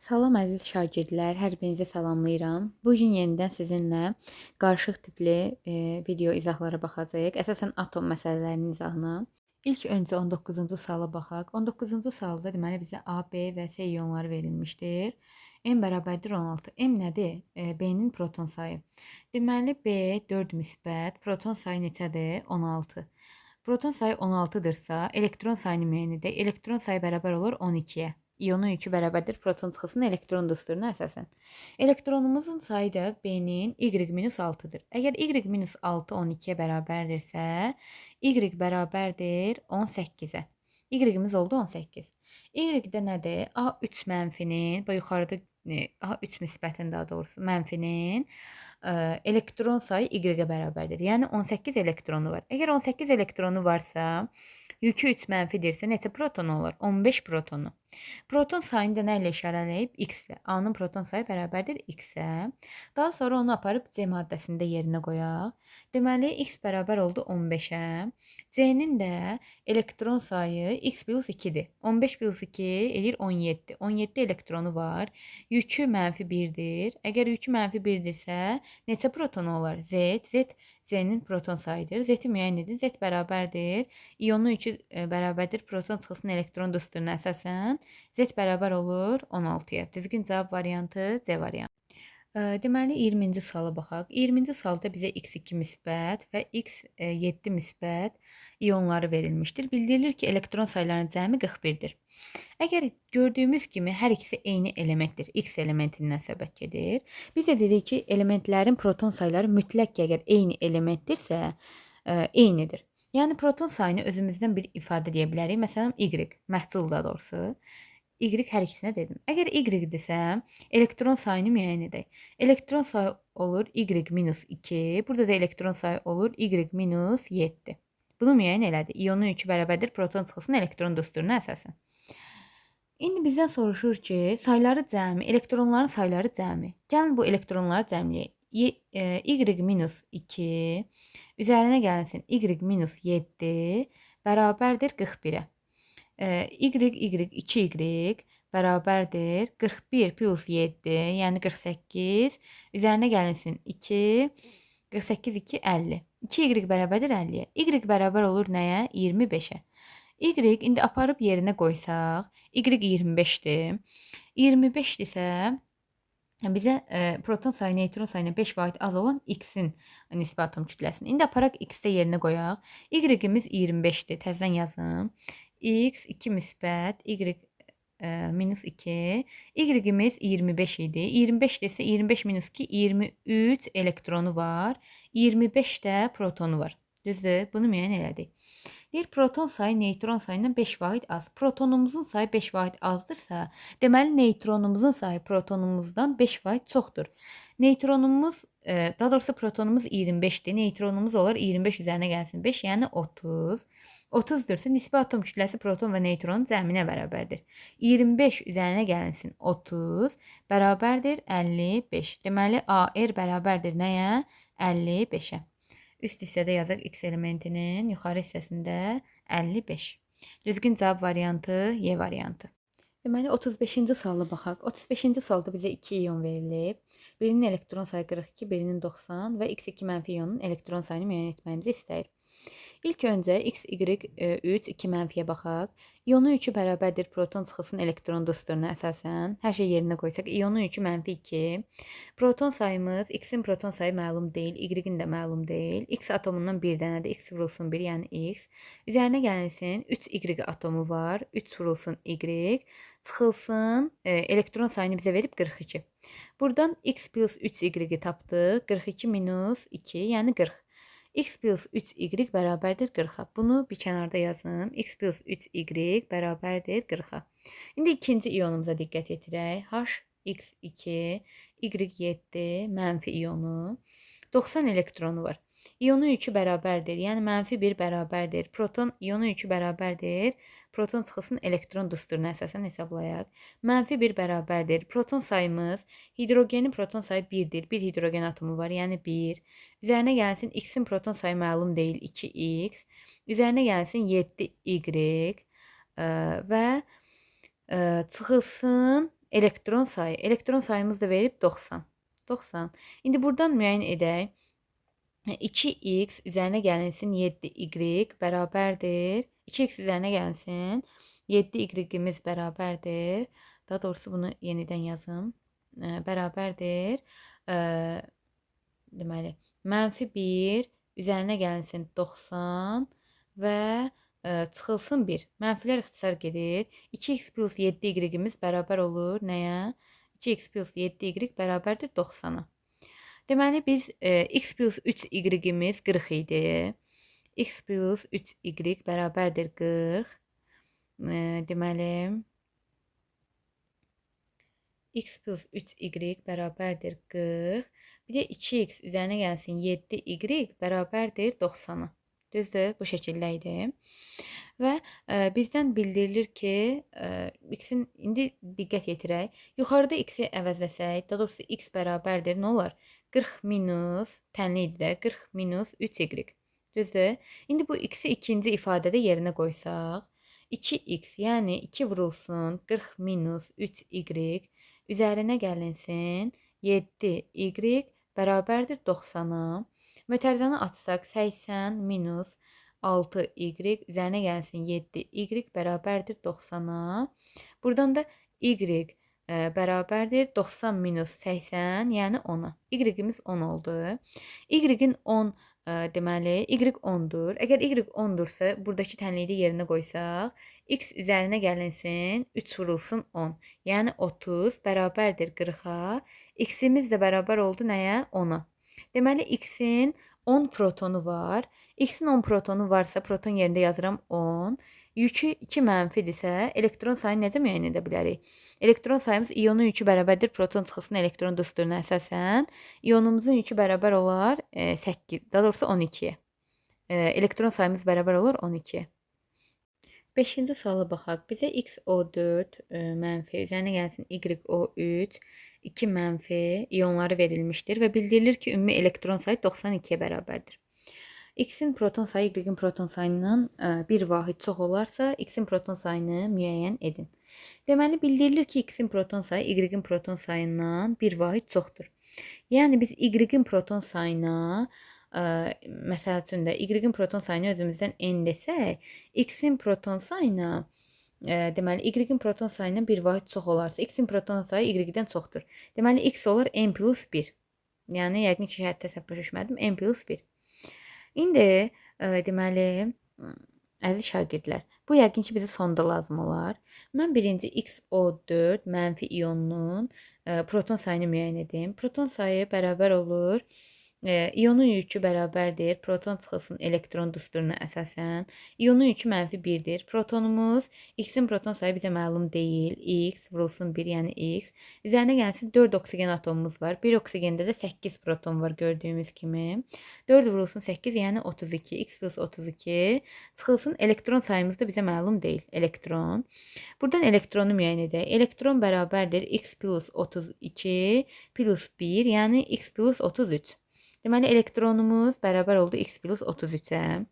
Salam əziz şagirdlər, hər birinizi salamlayıram. Bu gün yenidən sizinlə qarışıq tipli video izahlara baxacağıq. Əsasən atom məsələlərinin izahına. İlk öncə 19-cu suala baxaq. 19-cu sualda deməli bizə A, B və C iyonları verilmişdir. M bərabərdir 16. M nədir? B-nin proton sayı. Deməli B 4 müsbət, proton sayı neçədir? 16. Proton sayı 16-dırsa, elektron sayını müəyyən edək. Elektron sayı bərabər olur 12-yə. İyonun yükü bərabərdir proton çıxısının elektron düsturuna əsasən. Elektronumuzun sayı da B-nin y-6-dır. Əgər y-6 12-yə bərabərdirsə, y bərabərdir 18-ə. Y-imiz oldu 18. Y-də nədir? A3 mənfinin, bu yuxarıda A3 müsbətin daha doğrusu mənfinin elektron sayı y-ə bərabərdir. Yəni 18 elektronu var. Əgər 18 elektronu varsa, yükü 3 mənfidirsə neçə protonu olur? 15 protonu. Proton sayını da nə ilə işarələyib? X ilə. A-nın proton sayı bərabərdir X-ə. Daha sonra onu aparıb C maddəsində yerinə qoyaq. Deməli, X bərabər oldu 15-ə. C-nin də elektron sayı X plus 2-dir. 15 plus 2 edir 17. 17 elektronu var. Yükü mənfi 1-dir. Əgər yükü mənfi 1-dirsə, neçə protonu olar? Z. Z Z-nin proton sayıdır. Z-i müəyyən edin. Z bərabərdir. İyonun yükü bərabərdir proton çıxısının elektron düsturuna əsasən. Z bərabər olur 16-ya. Düzgün cavab variantı C variantı. Deməli 20-ci suala baxaq. 20-ci sualda bizə x2 müsbət və x7 müsbət iyonları verilmişdir. Bildirilir ki, elektron saylarının cəmi 41-dir. Əgər gördüyümüz kimi hər ikisi eyni elementdir. X elementindən söhbət gedir. Bizə dedik ki, elementlərin proton sayları mütləq ki, əgər eyni elementdirsə, eynidir. Yəni proton sayını özümüzdən bir ifadə deyə bilərik. Məsələn, y, məhsul da doğrusu. Y hər ikisinə dedim. Əgər y-dirsə, elektron sayını müəyyən edək. Elektron sayı olur y-2. Burada da elektron sayı olur y-7. Bunu müəyyən elədi. İyonun yükü bərabərdir proton çıxısının elektron düsturuna əsasən. İndi bizdən soruşur ki, sayları cəmi, elektronların sayları cəmi. Gəlin bu elektronları cəmləyək. y-2 üzərinə gəlsin y-7 bərabərdir 41-ə. Y2y bərabərdir 41 plus 7, yəni 48. Üzərinə gəlinsin 2, 48, 2, 50. 2y bərabərdir 50-yə. Y bərabər olur nəyə? 25-ə. Y indi aparıb yerinə qoysaq, y 25-dir. 25-dirsə, bizə proton sayı, neytron sayına 5 vaid az olan x-in nisbi atom kütləsini. İndi aparaq x-də yerinə qoyaq. Y-imiz 25-dir. Təzədən yazım. X 2 müsbət, y minus 2, y-imiz 25 idi. 25-dirsə 25 minus 2, 23 elektronu var. 25 də protonu var. Düzdür? Bunu müəyyən elədik. Deyir, proton sayı neytron sayından 5 vaid az. Protonumuzun sayı 5 vaid azdırsa, deməli neytronumuzun sayı protonumuzdan 5 vaid çoxdur. Neytronumuz, daha doğrusu protonumuz 25-dir. Neytronumuz olur 25 üzərinə gəlsin 5, yəni 30. 30-dursa nisbi atom kütləsi proton və neytronun cəminə bərabərdir. 25 üzərinə gəlinsin 30 bərabərdir 55. Deməli, AR bərabərdir nəyə? 55-ə. Üst hissədə yazaq X elementinin, yuxarı hissəsində 55. Düzgün cavab variantı Y variantı. Deməli 35-ci suala baxaq. 35-ci sualda bizə 2 iyon verilib. Birinin elektron sayı 42, birinin 90 və X2 mənfi iyonun elektron sayını müəyyən etməyimizi istəyir. İlk öncə X, Y, 3, 2 mənfiyə baxaq. İyonun yükü bərabərdir proton çıxısının elektron düsturuna əsasən. Hər şey yerinə qoysaq, iyonun yükü mənfi 2. Proton sayımız, X-in proton sayı məlum deyil, Y-in də məlum deyil. X atomundan bir dənədir, X vurulsun 1, yəni X. Üzərinə gəlsin, 3 Y atomu var, 3 vurulsun Y. Çıxılsın, elektron sayını bizə verib 42. Buradan X plus 3Y tapdıq, 42 minus 2, yəni 40. X plus 3y bərabərdir 40-a. Bunu bir kənarda yazım. X plus 3y bərabərdir 40-a. İndi ikinci iyonumuza diqqət yetirək. HX2, Y7 mənfi iyonu. 90 elektronu var. İyonun yükü bərabərdir. Yəni mənfi 1 bərabərdir. Proton iyonun yükü bərabərdir. Proton çıxısının elektron düsturuna əsasən hesablayaq. Mənfi 1 bərabərdir. Proton sayımız, hidrogenin proton sayı 1-dir. 1 hidrogen atomu var, yəni 1. Üzərinə gəlsin, X-in proton sayı məlum deyil, 2X. Üzərinə gəlsin 7Y və çıxılsın elektron sayı. Elektron sayımız da verib 90. 90. İndi buradan müəyyən edək. 2x üzərinə gəlinsin 7y bərabərdir. 2x üzərinə gəlinsin 7y-imiz bərabərdir. Daha doğrusu bunu yenidən yazım. Bərabərdir. Deməli, -1 üzərinə gəlinsin 90 və çıxılsın 1. Mənfilər ixtisar gedir. 2x plus 7y-imiz bərabər olur nəyə? 2x plus 7y bərabərdir 90-a. Deməli, biz x plus 3y-imiz 40 idi. X plus 3y bərabərdir 40. Deməli, x plus 3y bərabərdir 40. Bir də 2x üzərinə gəlsin 7y bərabərdir 90-a. Düzdür? Bu şəkildə idi. Və bizdən bildirilir ki, x-in, indi diqqət yetirək. Yuxarıda x-i əvəzləsək, daha doğrusu x bərabərdir, nə olar? 40 minus, tənli idi də, 40 minus 3y. Düzdür? İndi bu x-i ikinci ifadədə yerinə qoysaq, 2x, yəni 2 vurulsun 40 minus 3y üzərinə gəlinsin 7y bərabərdir 90-a. Mötərizəni açsaq 80 minus 6y üzərinə gəlsin 7y bərabərdir 90-a. Buradan da y bərabərdir 90 minus 80, yəni 10-a. Y-imiz 10 oldu. Y-in 10 deməli, y 10-dur. Əgər y 10-dursa, buradakı tənliyi yerinə qoysaq, x üzərinə gəlinsin 3 vurulsun 10. Yəni 30 bərabərdir 40-a. X-imiz də bərabər oldu nəyə? 10-a. Deməli, x-in 10 protonu var. X-in 10 protonu varsa, proton yerində yazıram 10. Yükü 2 mənfidirsə, elektron sayını necə müəyyən edə bilərik? Elektron sayımız iyonun yükü bərabərdir proton çıxılsın elektron düsturuna əsasən. İyonumuzun yükü bərabər olar 8, daha doğrusu 12-yə. Elektron sayımız bərabər olur 12-yə. 5-ci suala baxaq. Bizə XO4 mənfi, üzərinə gəlsin YO3, 2 mənfi iyonları verilmişdir və bildirilir ki, ümumi elektron sayı 92-yə bərabərdir. X-in proton sayı Y-in proton sayından bir vahid çox olarsa, X-in proton sayını müəyyən edin. Deməli, bildirilir ki, X-in proton sayı Y-in proton sayından bir vahid çoxdur. Yəni, biz Y-in proton sayına, məsəl üçün də Y-in proton sayını özümüzdən n desək, X-in proton sayına, deməli, Y-in proton sayından bir vahid çox olarsa, X-in proton sayı Y-dən çoxdur. Deməli, X olur n plus 1. Yəni, yəqin ki, şəhərdə səhv başa düşmədim, n plus 1. İndi, deməli, əziz şagirdlər, bu yəqin ki, bizə sonda lazım olar. Mən birinci XO4 mənfi iyonunun proton sayını müəyyən edim. Proton sayı bərabər olur. İyonun yükü bərabərdir. Proton çıxılsın elektron düsturuna əsasən. İyonun yükü mənfi 1-dir. Protonumuz, X-in proton sayı bizə məlum deyil. X vurulsun 1, yəni X. Üzərinə gəlsin 4 oksigen atomumuz var. Bir oksigende də 8 proton var gördüyümüz kimi. 4 vurulsun 8, yəni 32. X plus 32. Çıxılsın elektron sayımız da bizə məlum deyil. Elektron. Buradan elektronu müəyyən edək. Elektron bərabərdir X plus 32 plus 1, yəni X plus 33. Deməli, elektronumuz bərabər oldu X plus 33-ə.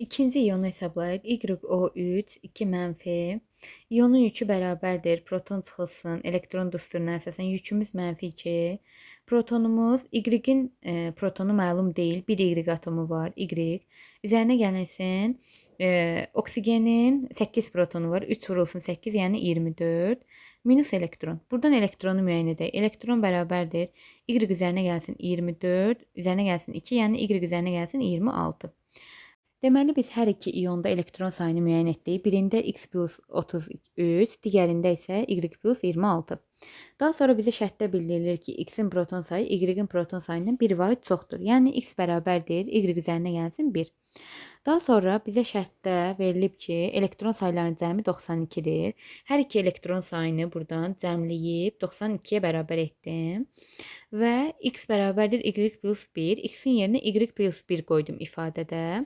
İkinci iyonu hesablayaq. YO3, 2 mənfi. İyonun yükü bərabərdir. Proton çıxılsın. Elektron düsturuna əsasən yükümüz mənfi 2. Protonumuz, Y-in protonu məlum deyil. Bir Y atomu var. Y. Üzərinə gəlsin. Oksigenin 8 protonu var. 3 vurulsun 8, yəni 24. Minus elektron. Buradan elektronu müəyyən edək. Elektron bərabərdir. Y üzərinə gəlsin 24, üzərinə gəlsin 2, yəni Y üzərinə gəlsin 26. Deməli, biz hər iki iyonda elektron sayını müəyyən etdik. Birində X plus 33, digərində isə Y plus 26. Daha sonra bizə şərtdə bildirilir ki, X-in proton sayı Y-in proton sayından bir vahid çoxdur. Yəni, X bərabərdir, Y üzərinə gəlsin 1. Daha sonra bizə şərtdə verilib ki, elektron saylarının cəmi 92-dir. Hər iki elektron sayını buradan cəmləyib 92-yə bərabər etdim. Və X bərabərdir Y plus 1. X-in yerinə Y plus 1 qoydum ifadədə.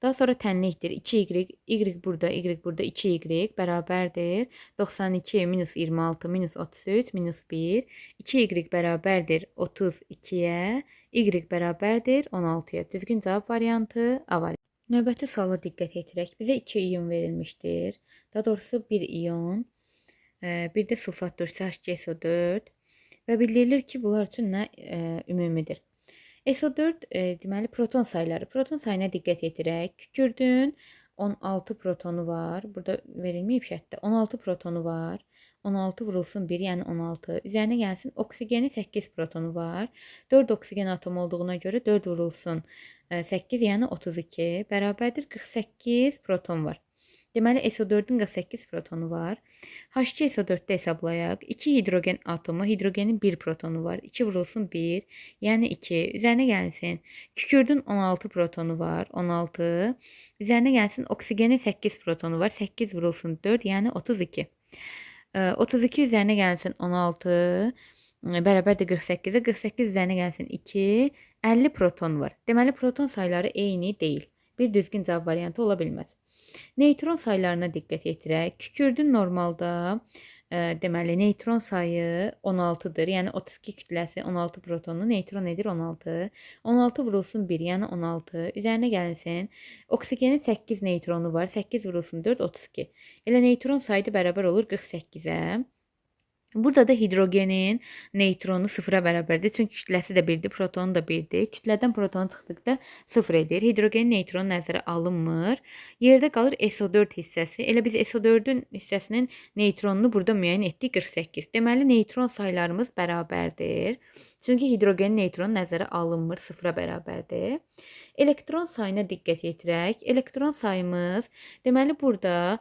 Daha sonra tənlikdir. 2Y, Y burada, Y burada, 2Y bərabərdir. 92 minus 26 minus 33 minus 1. 2Y bərabərdir 32-yə. Y bərabərdir 16-ya. Düzgün cavab variantı A variantı. Növbəti suala diqqət yetirək. Bizə 2 iyon verilmişdir. Daha doğrusu 1 iyon. bir də sulfat 4 H2SO4 və bildirilir ki, bunlar üçün nə ümumidir. SO4 deməli proton sayları. Proton sayına diqqət yetirək. Kükürdün 16 protonu var. Burada verilməyib şərtdə. 16 protonu var. 16 vurulsun 1, yəni 16. Üzərinə gəlsin oksigenin 8 protonu var. 4 oksigen atomu olduğuna görə 4 vurulsun 8, yəni 32 bərabərdir 48 proton var. Deməli SO4-ün 48 protonu var. H2SO4-də hesablayaq. 2 hidrogen atomu, hidrogenin 1 protonu var. 2 vurulsun 1, yəni 2. Üzərinə gəlsin. Kükürdün 16 protonu var. 16. Üzərinə gəlsin oksigenin 8 protonu var. 8 vurulsun 4, yəni 32. 32 üzərinə gəlsin 16 bərabərdir 48-ə. 48 üzərinə gəlsin 2. 50 proton var. Deməli proton sayları eyni deyil. Bir düzgün cavab variantı ola bilməz. Neytron saylarına diqqət yetirək. Kükürdün normalda deməli neytron sayı 16-dır. Yəni 32 kütləsi 16 protonu, neytron edir 16. 16 vurulsun 1, yəni 16. Üzərinə gəlinsin. Oksigenin 8 neytronu var. 8 vurulsun 4, 32. Elə neytron sayı da bərabər olur 48-ə. Burada da hidrogenin neytronu 0-a bərabərdir. Çünki kütləsi də 1-dir, protonu da 1-dir. Kütlədən protonu çıxdıqda 0 edir. Hidrogenin neytronu nəzərə alınmır. Yerdə qalır SO4 hissəsi. Elə biz SO4-ün hissəsinin neytronunu burada müəyyən etdik 48. Deməli neytron saylarımız bərabərdir. Çünki hidrogenin neytronu nəzərə alınmır, 0-a bərabərdir. Elektron sayına diqqət yetirək. Elektron sayımız, deməli burada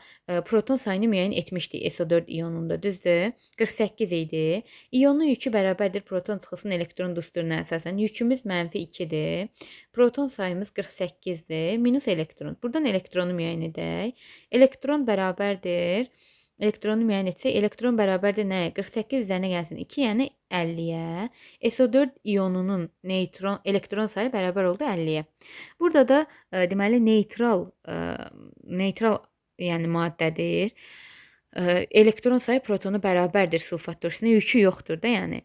proton sayını müəyyən etmişdik SO4 ionunda, düzdür? 48 idi. İyonun yükü bərabərdir proton çıxılsın elektron dusturuna əsasən. Yükümüz -2-dir. Proton sayımız 48-dir. Minus elektron. Buradan elektronu müəyyən edək. Elektron bərabərdir. Elektronu müəyyən etsək, elektron bərabərdir nəyə? 48 üzərinə gəlsin 2, yəni 50-yə. SO4 ionunun elektron sayı bərabər oldu 50-yə. Burada da deməli neytral yəni maddədir. Elektron sayı protonu bərabərdir sulfat dördsünə, yükü yoxdur da, yəni.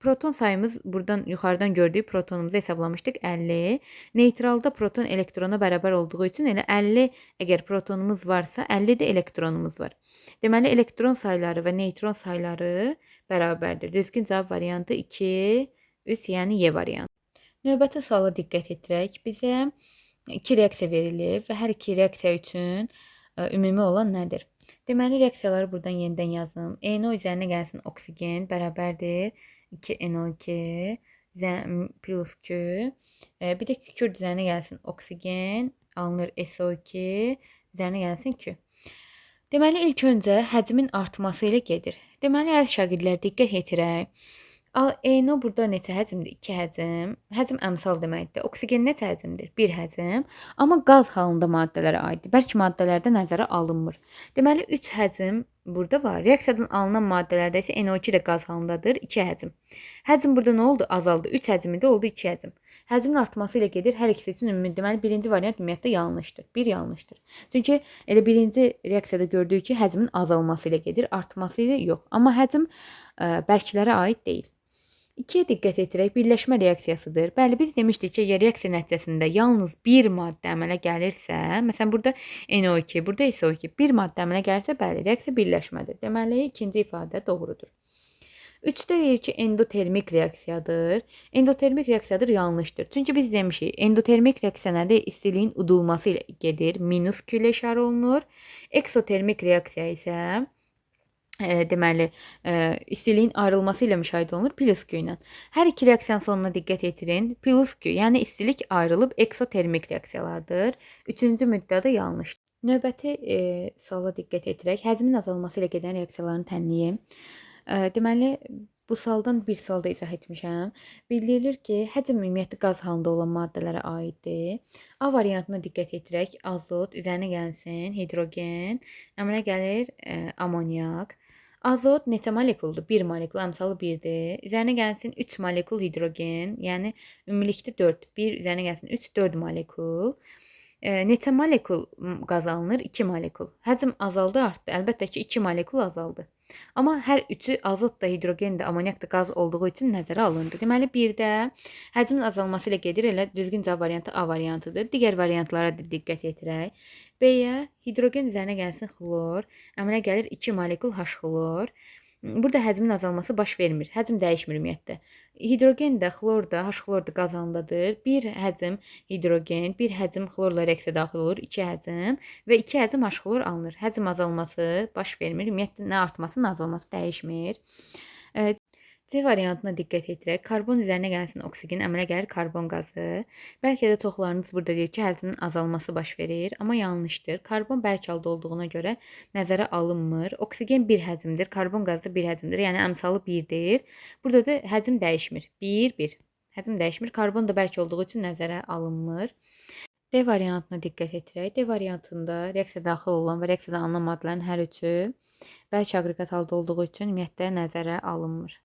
Proton sayımız buradan yuxarıdan gördüyük protonumuzu hesablamışdıq 50. Neytralda proton elektrona bərabər olduğu üçün elə 50 əgər protonumuz varsa 50 də elektronumuz var. Deməli elektron sayları və neytron sayları bərabərdir. Düzgün cavab variantı 2, 3, yəni Y variantı. Növbəti suala diqqət edirək. Bizə 2 reaksiya verilir və hər iki reaksiya üçün ümumi olan nədir? Deməli reaksiyaları buradan yenidən yazım. NO üzərinə gəlsin oksigen bərabərdir 2NO2 plus Q. Bir də kükürd üzərinə gəlsin oksigen alınır SO2 üzərinə gəlsin Q. Deməli ilk öncə həcmin artması ilə gedir. Deməli əziz şagirdlər diqqət yetirək. NO burada neçə həcmdir? 2 həcm. Həcm əmsal deməkdir. Oksigen neçə həcmdir? 1 həcm. Amma qaz halında maddələrə aiddir. Bərk maddələrdə nəzərə alınmır. Deməli 3 həcm burada var. Reaksiyadan alınan maddələrdə isə NO2 də qaz halındadır. 2 həcm. Həcm burada nə oldu? Azaldı. 3 həcmində oldu 2 həcm. Həcmin artması ilə gedir. Hər ikisi üçün ümumi. Deməli birinci variant ümumiyyətlə yanlışdır. 1 yanlışdır. Çünki elə birinci reaksiyada gördük ki, həcmin azalması ilə gedir, artması ilə yox. Amma həcm bərklərə aid deyil. 2-yə diqqət edirək, birləşmə reaksiyasıdır. Bəli, biz demişdik ki, reaksiya nəticəsində yalnız bir maddə əmələ gəlirsə, məsələn, burada NO2, burada SO2, bir maddə əmələ gəlirsə, bəli, reaksiya birləşmədir. Deməli, ikinci ifadə doğrudur. 3-də deyir ki, endotermik reaksiyadır. Endotermik reaksiyadır, yanlışdır. Çünki biz demişik, endotermik reaksiya nədir? İstiliyin udulması ilə gedir, minus Q ilə işarə olunur. Eksotermik reaksiya isə deməli, istiliyin ayrılması ilə müşahidə olunur plus Q ilə. Hər iki reaksiyanın sonuna diqqət yetirin. Plus Q, yəni istilik ayrılıb eksotermik reaksiyalardır. Üçüncü müddədə yanlışdır. Növbəti suala diqqət edirək. Həcmin azalması ilə gedən reaksiyaların tənliyi. Deməli, bu sualdan bir sualda izah etmişəm. Bildirilir ki, həcm ümumiyyətlə qaz halında olan maddələrə aiddir. A variantına diqqət edirək. Azot üzərinə gəlsin, hidrogen, əmələ gəlir amoniak. Azot neçə molekuldur? 1 molekul, əmsalı 1-dir. Üzərinə gəlsin 3 molekul hidrogen, yəni ümumilikdə 4. 1 üzərinə gəlsin 3, 4 molekul. Neçə molekul qaz alınır? 2 molekul. Həcm azaldı, artdı. Əlbəttə ki, 2 molekul azaldı. Amma hər üçü azot da, hidrogen də, amoniak da qaz olduğu üçün nəzərə alındı. Deməli, birdə həcmin azalması ilə gedir, elə düzgün cavab variantı A variantıdır. Digər variantlara da diqqət yetirək. B-yə hidrogen üzərinə gəlsin xlor, əmələ gəlir 2 molekul H xlor. Burada həzmin azalması baş vermir. Həzm dəyişmir ümumiyyətlə. Hidrogen də, xlor da, H xlor da qazandadır. Bir həzm hidrogen, bir həzm xlorla reaksiya daxil olur, 2 həzm və 2 həzm H xlor alınır. Həzm azalması baş vermir. Ümumiyyətlə nə artması, nə azalması dəyişmir. C variantına diqqət yetirək. Karbon üzərinə gəlsin oksigen, əmələ gəlir karbon qazı. Bəlkə də çoxlarınız burada deyir ki, həzmin azalması baş verir, amma yanlışdır. Karbon bərk halda olduğuna görə nəzərə alınmır. Oksigen bir həzmdir, karbon qazı da bir həzmdir, yəni əmsalı 1-dir. Burada da həzm dəyişmir. 1, 1. Həzm dəyişmir. Karbon da bərk olduğu üçün nəzərə alınmır. D variantına diqqət yetirək. D variantında reaksiya daxil olan və reaksiyada alınan maddələrin hər üçü bərk aqreqat halda olduğu üçün ümumiyyətlə nəzərə alınmır.